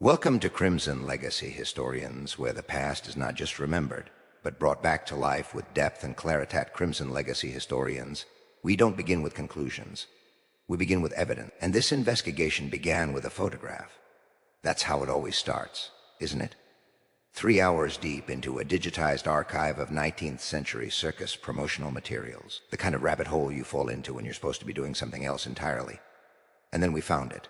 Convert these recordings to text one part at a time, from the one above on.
Welcome to Crimson Legacy, historians, where the past is not just remembered, but brought back to life with depth and clarity. At Crimson Legacy historians, we don't begin with conclusions. We begin with evidence. And this investigation began with a photograph. That's how it always starts, isn't it? 3 hours deep into a digitized archive of 19th century circus promotional materials, the kind of rabbit hole you fall into when you're supposed to be doing something else entirely. And then we found it.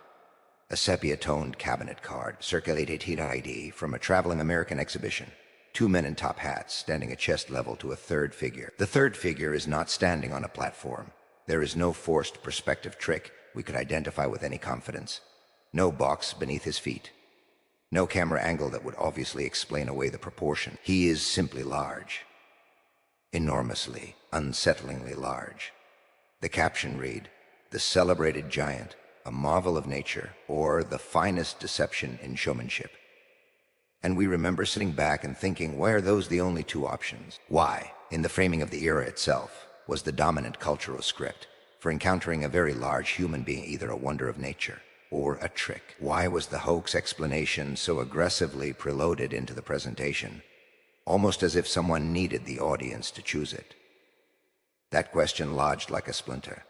A sepia-toned cabinet card, circa 18 ID, from a traveling American exhibition. 2 men in top hats, standing at chest level to a third figure. The third figure is not standing on a platform. There is no forced perspective trick we could identify with any confidence. No box beneath his feet. No camera angle that would obviously explain away the proportion. He is simply large. Enormously, unsettlingly large. The caption read, "The celebrated giant, a marvel of nature, or the finest deception in showmanship." And we remember sitting back and thinking, why are those the only two options? Why, in the framing of the era itself, was the dominant cultural script for encountering a very large human being either a wonder of nature or a trick? Why was the hoax explanation so aggressively preloaded into the presentation, almost as if someone needed the audience to choose it? That question lodged like a splinter.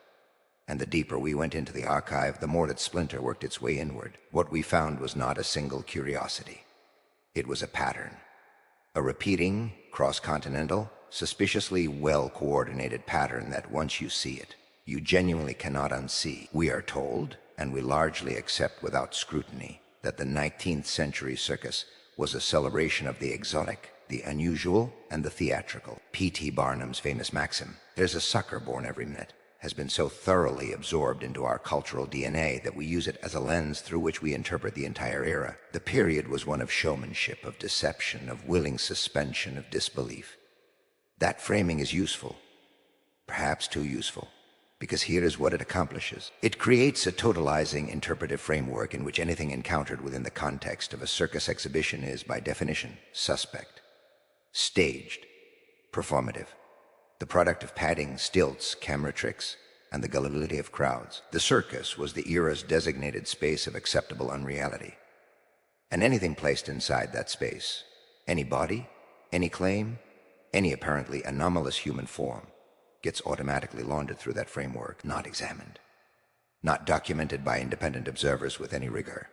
And the deeper we went into the archive, the more that splinter worked its way inward. What we found was not a single curiosity. It was a pattern. A repeating, cross-continental, suspiciously well-coordinated pattern that once you see it, you genuinely cannot unsee. We are told, and we largely accept without scrutiny, that the 19th century circus was a celebration of the exotic, the unusual, and the theatrical. P.T. Barnum's famous maxim, "There's a sucker born every minute," has been so thoroughly absorbed into our cultural DNA that we use it as a lens through which we interpret the entire era. The period was one of showmanship, of deception, of willing suspension of disbelief. That framing is useful, perhaps too useful, because here is what it accomplishes. It creates a totalizing interpretive framework in which anything encountered within the context of a circus exhibition is, by definition, suspect, staged, performative, the product of padding, stilts, camera tricks, and the gullibility of crowds. The circus was the era's designated space of acceptable unreality. And anything placed inside that space, any body, any claim, any apparently anomalous human form, gets automatically laundered through that framework, not examined, not documented by independent observers with any rigor,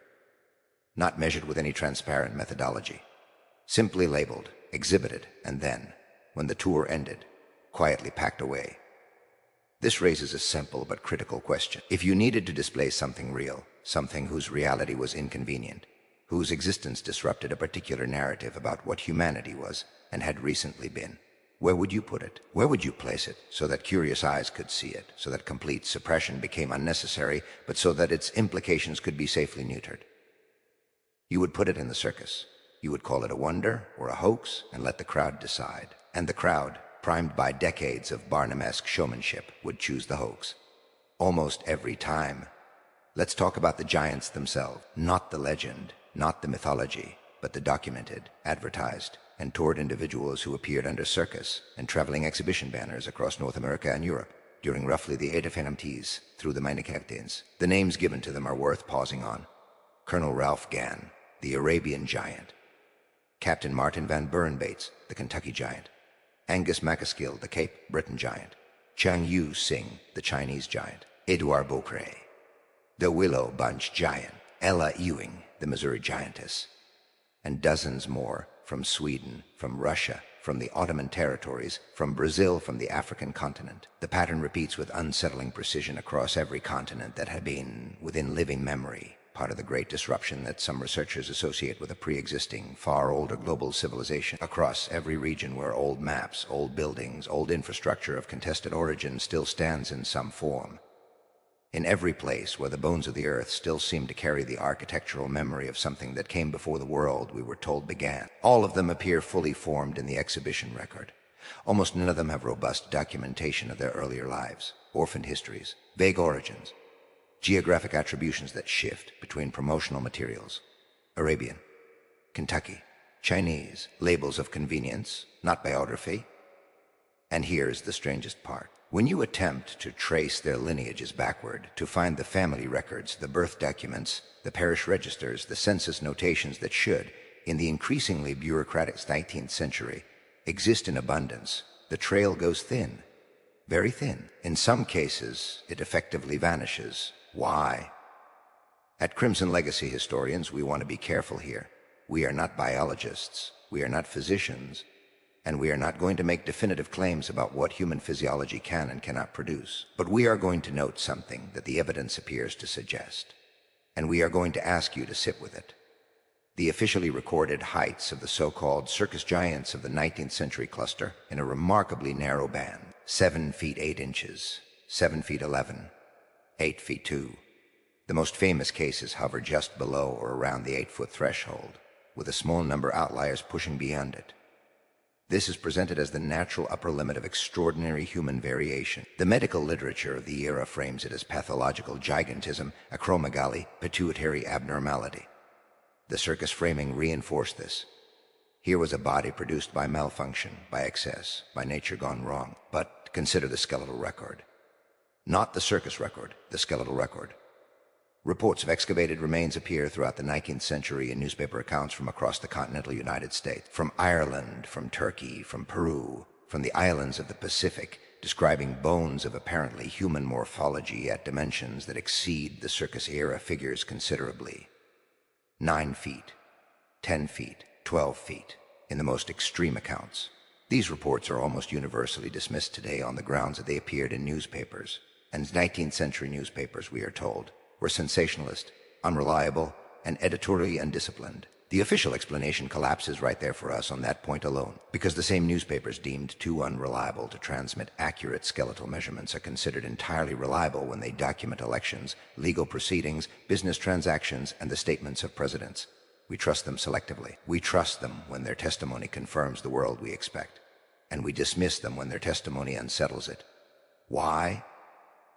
not measured with any transparent methodology, simply labeled, exhibited, and then, when the tour ended, quietly packed away. This raises a simple but critical question. If you needed to display something real, something whose reality was inconvenient, whose existence disrupted a particular narrative about what humanity was and had recently been, where would you put it? Where would you place it so that curious eyes could see it, so that complete suppression became unnecessary, but so that its implications could be safely neutered? You would put it in the circus. You would call it a wonder or a hoax and let the crowd decide. And the crowd, primed by decades of Barnum-esque showmanship, would choose the hoax. Almost every time. Let's talk about the giants themselves. Not the legend, not the mythology, but the documented, advertised, and toured individuals who appeared under circus and traveling exhibition banners across North America and Europe during roughly the Age of Anomalies through the Minor Captains. The names given to them are worth pausing on. Colonel Ralph Gann, the Arabian Giant. Captain Martin Van Buren Bates, the Kentucky Giant. Angus MacAskill, the Cape Breton Giant. Chang Yu Sing, the Chinese Giant. Edouard Beaupre, the Willow Bunch Giant. Ella Ewing, the Missouri Giantess. And dozens more from Sweden, from Russia, from the Ottoman territories, from Brazil, from the African continent. The pattern repeats with unsettling precision across every continent that had been, within living memory, part of the great disruption that some researchers associate with a pre-existing, far older global civilization. Across every region where old maps, old buildings, old infrastructure of contested origin still stands in some form. In every place where the bones of the earth still seem to carry the architectural memory of something that came before the world we were told began. All of them appear fully formed in the exhibition record. Almost none of them have robust documentation of their earlier lives, orphaned histories, vague origins, geographic attributions that shift between promotional materials. Arabian, Kentucky, Chinese, labels of convenience, not biography. And here's the strangest part. When you attempt to trace their lineages backward, to find the family records, the birth documents, the parish registers, the census notations that should, in the increasingly bureaucratic 19th century, exist in abundance, the trail goes thin, very thin. In some cases, it effectively vanishes. Why? At Crimson Legacy Historians, we want to be careful here. We are not biologists, we are not physicians, and we are not going to make definitive claims about what human physiology can and cannot produce. But we are going to note something that the evidence appears to suggest, and we are going to ask you to sit with it. The officially recorded heights of the so-called circus giants of the 19th century cluster in a remarkably narrow band: 7 feet 8 inches, 7 feet 11, 8 feet 2. The most famous cases hover just below or around the 8-foot threshold, with a small number outliers pushing beyond it. This is presented as the natural upper limit of extraordinary human variation. The medical literature of the era frames it as pathological gigantism, acromegaly, pituitary abnormality. The circus framing reinforced this. Here was a body produced by malfunction, by excess, by nature gone wrong. But consider the skeletal record. Not the circus record, the skeletal record. Reports of excavated remains appear throughout the 19th century in newspaper accounts from across the continental United States, from Ireland, from Turkey, from Peru, from the islands of the Pacific, describing bones of apparently human morphology at dimensions that exceed the circus era figures considerably. 9 feet, 10 feet, 12 feet, in the most extreme accounts. These reports are almost universally dismissed today on the grounds that they appeared in newspapers, and 19th century newspapers, we are told, were sensationalist, unreliable, and editorially undisciplined. The official explanation collapses right there for us on that point alone, because the same newspapers deemed too unreliable to transmit accurate skeletal measurements are considered entirely reliable when they document elections, legal proceedings, business transactions, and the statements of presidents. We trust them selectively. We trust them when their testimony confirms the world we expect, and we dismiss them when their testimony unsettles it. Why?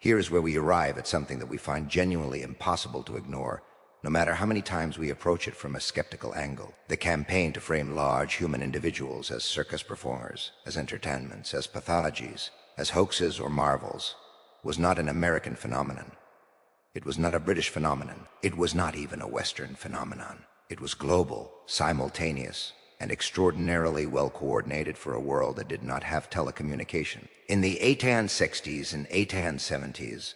Here is where we arrive at something that we find genuinely impossible to ignore, no matter how many times we approach it from a skeptical angle. The campaign to frame large human individuals as circus performers, as entertainments, as pathologies, as hoaxes or marvels, was not an American phenomenon. It was not a British phenomenon. It was not even a Western phenomenon. It was global, simultaneous, and extraordinarily well coordinated for a world that did not have telecommunication. In the 1860s and 1870s,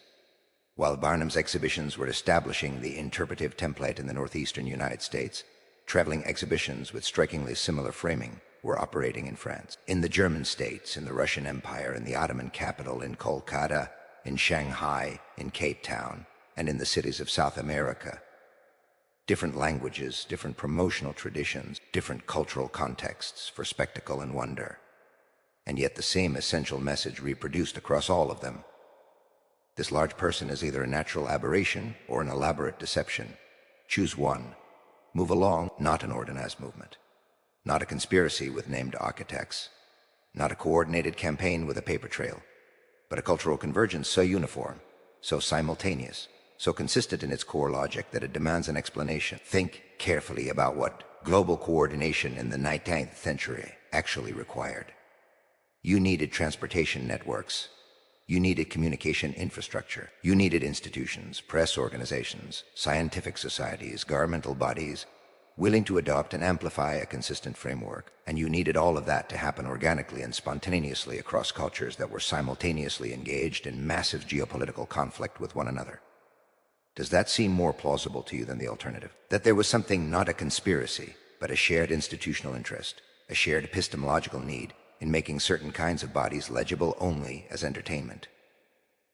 while Barnum's exhibitions were establishing the interpretive template in the northeastern United States, traveling exhibitions with strikingly similar framing were operating in France, in the German states, in the Russian Empire, in the Ottoman capital, in Kolkata, in Shanghai, in Cape Town, and in the cities of South America. Different languages, different promotional traditions, different cultural contexts for spectacle and wonder, and yet the same essential message reproduced across all of them. This large person is either a natural aberration or an elaborate deception. Choose one. Move along, not an organized movement, not a conspiracy with named architects, not a coordinated campaign with a paper trail, but a cultural convergence so uniform, so simultaneous, so consistent in its core logic that it demands an explanation. Think carefully about what global coordination in the 19th century actually required. You needed transportation networks. You needed communication infrastructure. You needed institutions, press organizations, scientific societies, governmental bodies, willing to adopt and amplify a consistent framework. And you needed all of that to happen organically and spontaneously across cultures that were simultaneously engaged in massive geopolitical conflict with one another. Does that seem more plausible to you than the alternative? That there was something, not a conspiracy, but a shared institutional interest, a shared epistemological need in making certain kinds of bodies legible only as entertainment.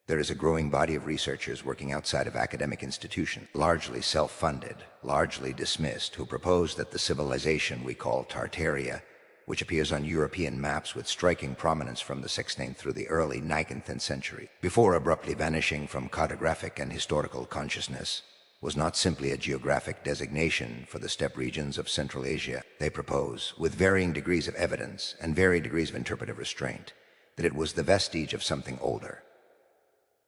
There is a growing body of researchers working outside of academic institutions, largely self-funded, largely dismissed, who propose that the civilization we call Tartaria, which appears on European maps with striking prominence from the 16th through the early 19th century, before abruptly vanishing from cartographic and historical consciousness, was not simply a geographic designation for the steppe regions of Central Asia. They propose, with varying degrees of evidence and varying degrees of interpretive restraint, that it was the vestige of something older,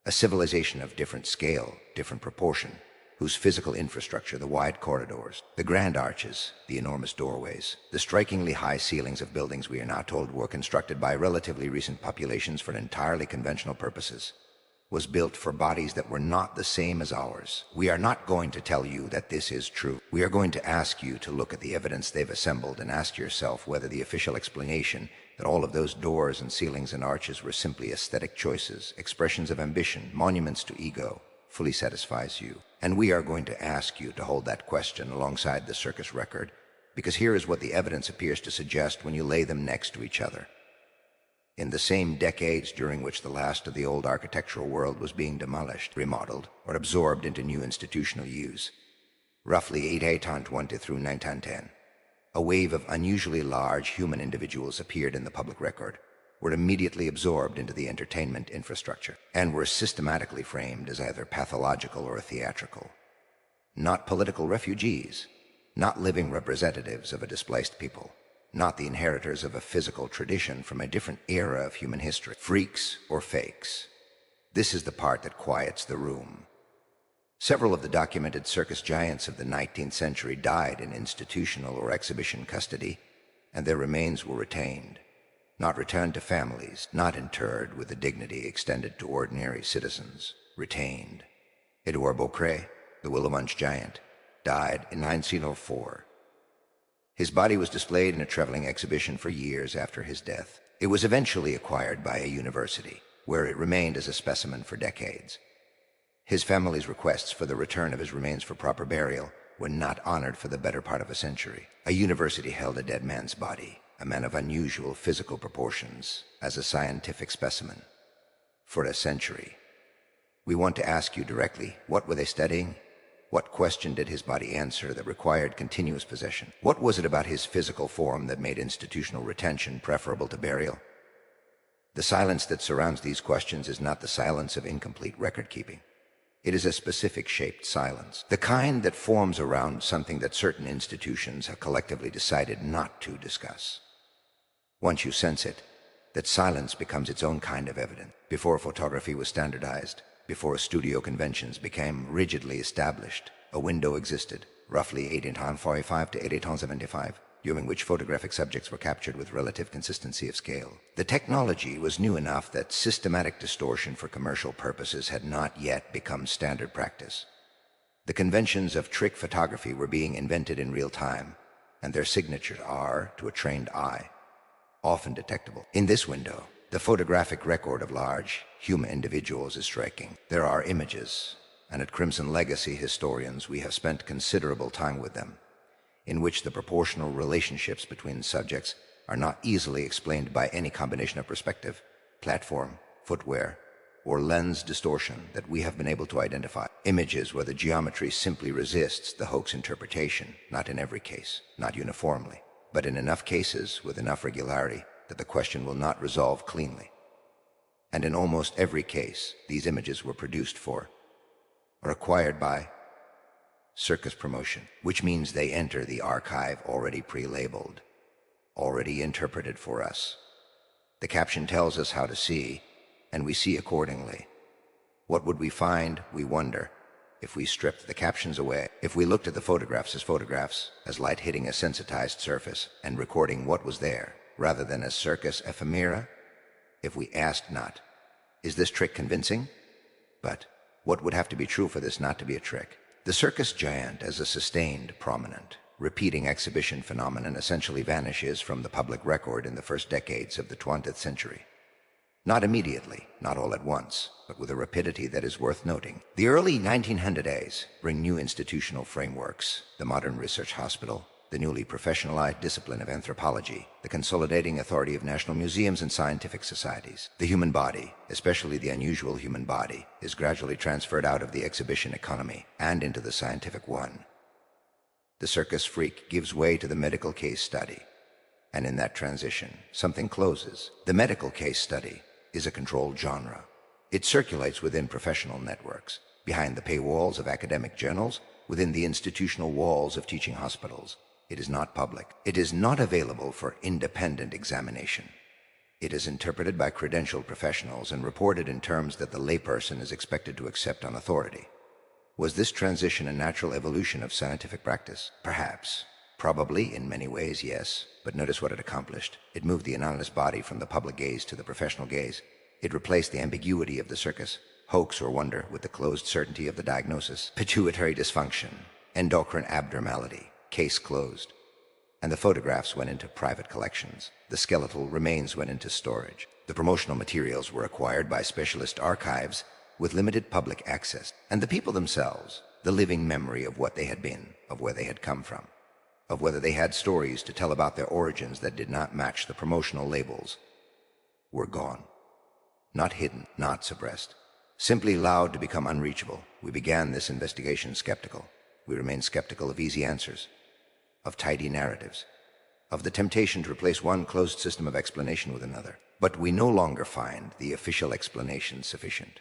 a civilization of different scale, different proportion, whose physical infrastructure, the wide corridors, the grand arches, the enormous doorways, the strikingly high ceilings of buildings we are now told were constructed by relatively recent populations for entirely conventional purposes, was built for bodies that were not the same as ours. We are not going to tell you that this is true. We are going to ask you to look at the evidence they've assembled and ask yourself whether the official explanation that all of those doors and ceilings and arches were simply aesthetic choices, expressions of ambition, monuments to ego, fully satisfies you. And we are going to ask you to hold that question alongside the circus record, because here is what the evidence appears to suggest when you lay them next to each other. In the same decades during which the last of the old architectural world was being demolished, remodeled, or absorbed into new institutional use, roughly 1820 through 1910, a wave of unusually large human individuals appeared in the public record, were immediately absorbed into the entertainment infrastructure, and were systematically framed as either pathological or theatrical. Not political refugees, not living representatives of a displaced people, not the inheritors of a physical tradition from a different era of human history, freaks or fakes. This is the part that quiets the room. Several of the documented circus giants of the 19th century died in institutional or exhibition custody, and their remains were retained. Not returned to families, not interred with the dignity extended to ordinary citizens, retained. Edouard Beaucret, the Willowmunch giant, died in 1904. His body was displayed in a traveling exhibition for years after his death. It was eventually acquired by a university, where it remained as a specimen for decades. His family's requests for the return of his remains for proper burial were not honored for the better part of a century. A university held a dead man's body, a man of unusual physical proportions, as a scientific specimen, for a century. We want to ask you directly, what were they studying? What question did his body answer that required continuous possession? What was it about his physical form that made institutional retention preferable to burial? The silence that surrounds these questions is not the silence of incomplete record-keeping. It is a specific shaped silence, the kind that forms around something that certain institutions have collectively decided not to discuss. Once you sense it, that silence becomes its own kind of evidence. Before photography was standardized, before studio conventions became rigidly established, a window existed, roughly 1845 to 1875, during which photographic subjects were captured with relative consistency of scale. The technology was new enough that systematic distortion for commercial purposes had not yet become standard practice. The conventions of trick photography were being invented in real time, and their signatures are, to a trained eye, often detectable. In this window, the photographic record of large human individuals is striking. There are images, and at Crimson Legacy Historians we have spent considerable time with them, in which the proportional relationships between subjects are not easily explained by any combination of perspective, platform, footwear, or lens distortion that we have been able to identify. Images where the geometry simply resists the hoax interpretation, not in every case, not uniformly, but in enough cases with enough regularity that the question will not resolve cleanly. And in almost every case, these images were produced for, or acquired by, Circus promotion, which means they enter the archive already pre-labeled, already interpreted for us. The caption tells us how to see, and we see accordingly. What would we find, we wonder, if we stripped the captions away, if we looked at the photographs, as light hitting a sensitized surface and recording what was there, rather than as circus ephemera? If we asked not, is this trick convincing? But what would have to be true for this not to be a trick? The circus giant as a sustained, prominent, repeating exhibition phenomenon essentially vanishes from the public record in the first decades of the 20th century. Not immediately, not all at once, but with a rapidity that is worth noting. The early 1900s bring new institutional frameworks, the modern research hospital, the newly professionalized discipline of anthropology, the consolidating authority of national museums and scientific societies. The human body, especially the unusual human body, is gradually transferred out of the exhibition economy and into the scientific one. The circus freak gives way to the medical case study, and in that transition, something closes. The medical case study is a controlled genre. It circulates within professional networks, behind the paywalls of academic journals, within the institutional walls of teaching hospitals. It is not public. It is not available for independent examination. It is interpreted by credentialed professionals and reported in terms that the layperson is expected to accept on authority. Was this transition a natural evolution of scientific practice? Perhaps. Probably, in many ways, yes. But notice what it accomplished. It moved the anonymous body from the public gaze to the professional gaze. It replaced the ambiguity of the circus, hoax or wonder, with the closed certainty of the diagnosis. Pituitary dysfunction, endocrine abnormality, case closed. And the photographs went into private collections. The skeletal remains went into storage. The promotional materials were acquired by specialist archives with limited public access. And the people themselves, the living memory of what they had been, of where they had come from, of whether they had stories to tell about their origins that did not match the promotional labels, were gone. Not hidden, not suppressed. Simply allowed to become unreachable. We began this investigation skeptical. We remain skeptical of easy answers, of tidy narratives, of the temptation to replace one closed system of explanation with another. But we no longer find the official explanation sufficient.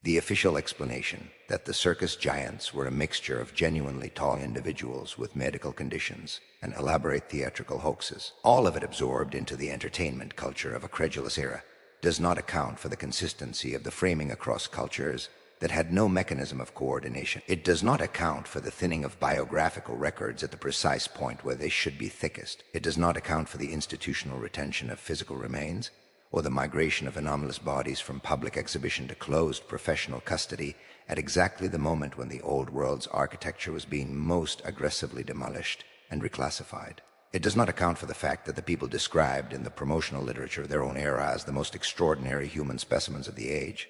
The official explanation that the circus giants were a mixture of genuinely tall individuals with medical conditions and elaborate theatrical hoaxes, all of it absorbed into the entertainment culture of a credulous era, does not account for the consistency of the framing across cultures that had no mechanism of coordination. It does not account for the thinning of biographical records at the precise point where they should be thickest. It does not account for the institutional retention of physical remains, or the migration of anomalous bodies from public exhibition to closed professional custody at exactly the moment when the old world's architecture was being most aggressively demolished and reclassified. It does not account for the fact that the people described in the promotional literature of their own era as the most extraordinary human specimens of the age,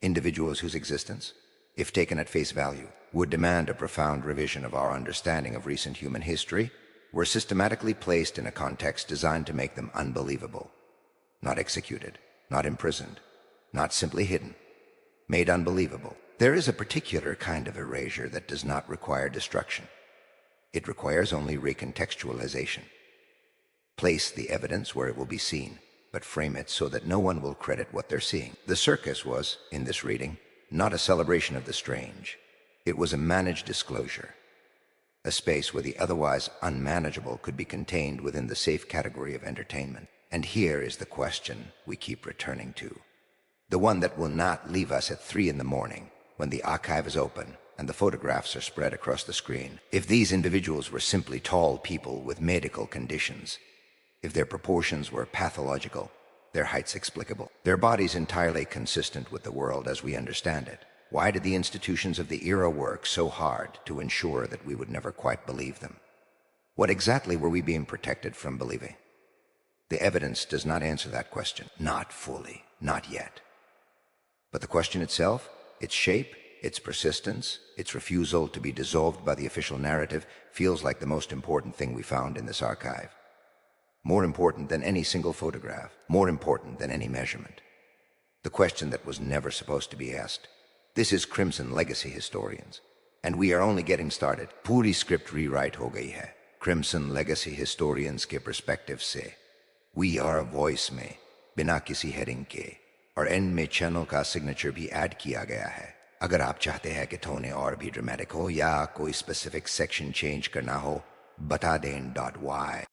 individuals whose existence, if taken at face value, would demand a profound revision of our understanding of recent human history, were systematically placed in a context designed to make them unbelievable. Not executed, not imprisoned, not simply hidden, made unbelievable. There is a particular kind of erasure that does not require destruction. It requires only recontextualization. Place the evidence where it will be seen, but frame it so that no one will credit what they're seeing. The circus was, in this reading, not a celebration of the strange. It was a managed disclosure, a space where the otherwise unmanageable could be contained within the safe category of entertainment. And here is the question we keep returning to. The one that will not leave us at 3 in the morning when the archive is open and the photographs are spread across the screen. If these individuals were simply tall people with medical conditions, if their proportions were pathological, their heights explicable, their bodies entirely consistent with the world as we understand it, why did the institutions of the era work so hard to ensure that we would never quite believe them? What exactly were we being protected from believing? The evidence does not answer that question. Not fully. Not yet. But the question itself, its shape, its persistence, its refusal to be dissolved by the official narrative, feels like the most important thing we found in this archive. More important than any single photograph. More important than any measurement. The question that was never supposed to be asked. This is Crimson Legacy Historians. And we are only getting started. Puri script rewrite ho gayi hai. Crimson Legacy Historians के perspective से. We are a voice में, बिना किसी heading के, और and में channel का signature भी ऐड किया गया है. अगर आप चाहते हैं कि टोन और भी ड्रामेटिक हो या कोई स्पेसिफिक सेक्शन चेंज करना हो, बता दें .y